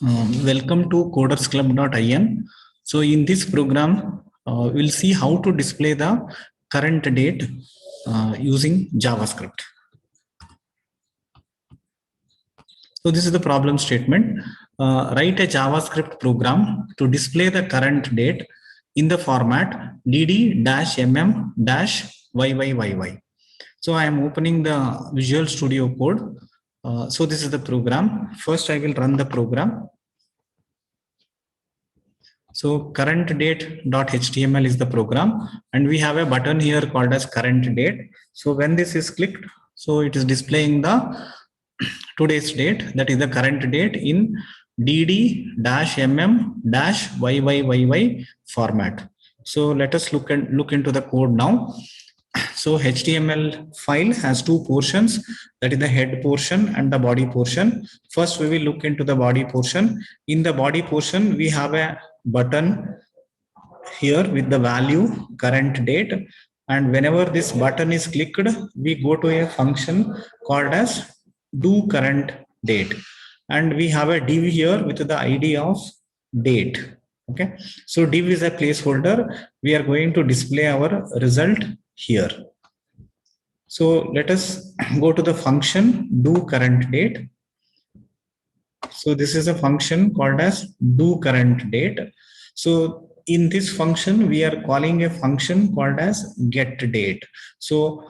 Welcome to codersclub.in. So in this program, we'll see how to display the current date using JavaScript. So this is the problem statement. Write a JavaScript program to display the current date in the format dd-mm-yyyy. So I am opening the Visual Studio Code. So this is the program. First I will run the program. So current date.html is the program, and we have a button here called as current date. So when this is clicked, so it is displaying the today's date, that is the current date in dd-mm-yyyy format. So let us look into the code now. So HTML file has two portions, that is the head portion and the body portion. First we will look into the body portion. In the body portion we have a button here with the value current date, and whenever this button is clicked we go to a function called as do current date, and we have a div here with the ID of date. Okay, so div is a placeholder. We are going to display our result here. So let us go to the function do current date. So this is a function called as do current date. So in this function we are calling a function called as get date. So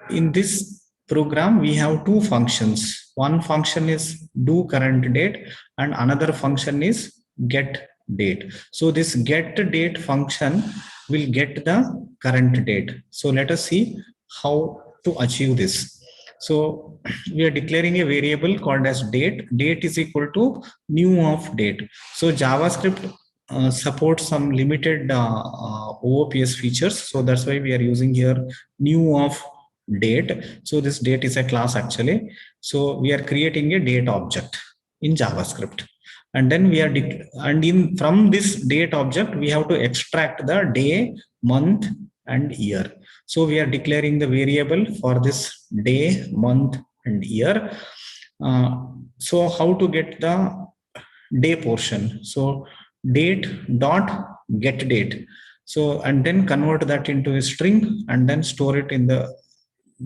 in this program we have two functions. One function is do current date and another function is get date. So this get date function will get the current date. So let us see how to achieve this. So we are declaring a variable called as date. Date is equal to new of date. So JavaScript supports some limited OOPS features. So that's why we are using here new of date. So this date is a class actually. So we are creating a date object in JavaScript. And then we are from this date object we have to extract the day, month and year. So we are declaring the variable for this day, month and year. So how to get the day portion? So date dot get date. So and then convert that into a string and then store it in the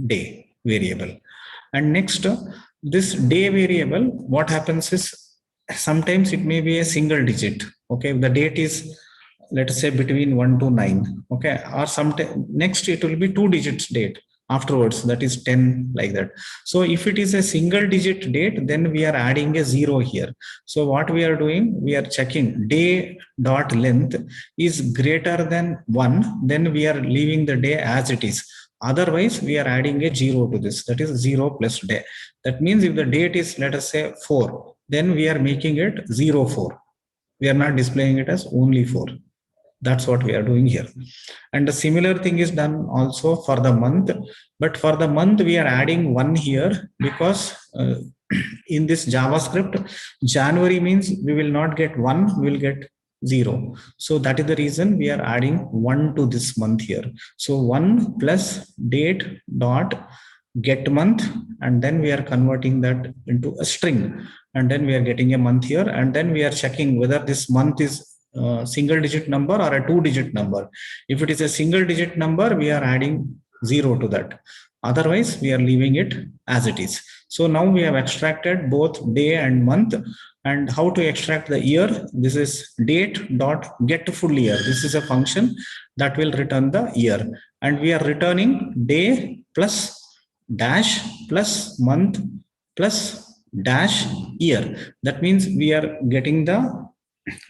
day variable. And next, this day variable, what happens is sometimes it may be a single digit. Okay, the date is, let us say, between 1 to 9. Okay, or sometime next it will be 2 digits date afterwards, that is 10, like that. So if it is a single digit date, then we are adding a 0 here. So what we are doing, we are checking day dot length is greater than 1, then we are leaving the day as it is. Otherwise we are adding a 0 to this, that is 0 plus day. That means if the date is, let us say, 4, then we are making it 04. We are not displaying it as only 4. That's what we are doing here. And the similar thing is done also for the month. But for the month, we are adding 1 here because in this JavaScript, January means we will not get 1, we will get 0. So that is the reason we are adding 1 to this month here. So 1 plus date dot get month, and then we are converting that into a string, and then we are getting a month here, and then we are checking whether this month is single digit number or a 2 digit number. If it is a single digit number, we are adding 0 to that. Otherwise we are leaving it as it is. So now we have extracted both day and month. And how to extract the year? This is date dot get full year. This is a function that will return the year, and we are returning day plus dash plus month plus dash year. That means we are getting the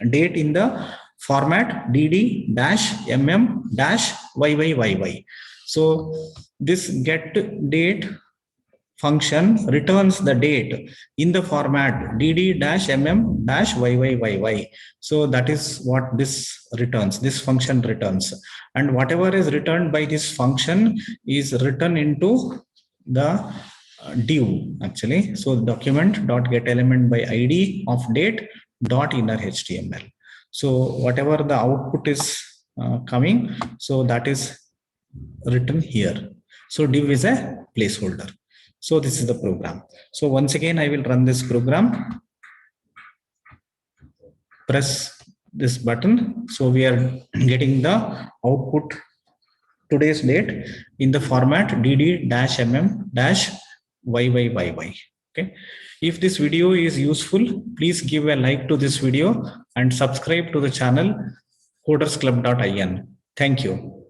date in the format dd-mm-yyyy. So this get date function returns the date in the format dd-mm-yyyy. So that is what this returns, this function returns. And whatever is returned by this function is written into the div actually. So document dot get element by id of date dot inner HTML. So whatever the output is coming, so that is written here. So div is a placeholder. So this is the program. So once again, I will run this program. press this button. So we are getting the output today's date in the format dd-mm-yyyy. Okay. If this video is useful, please give a like to this video and subscribe to the channel codersclub.in. Thank you.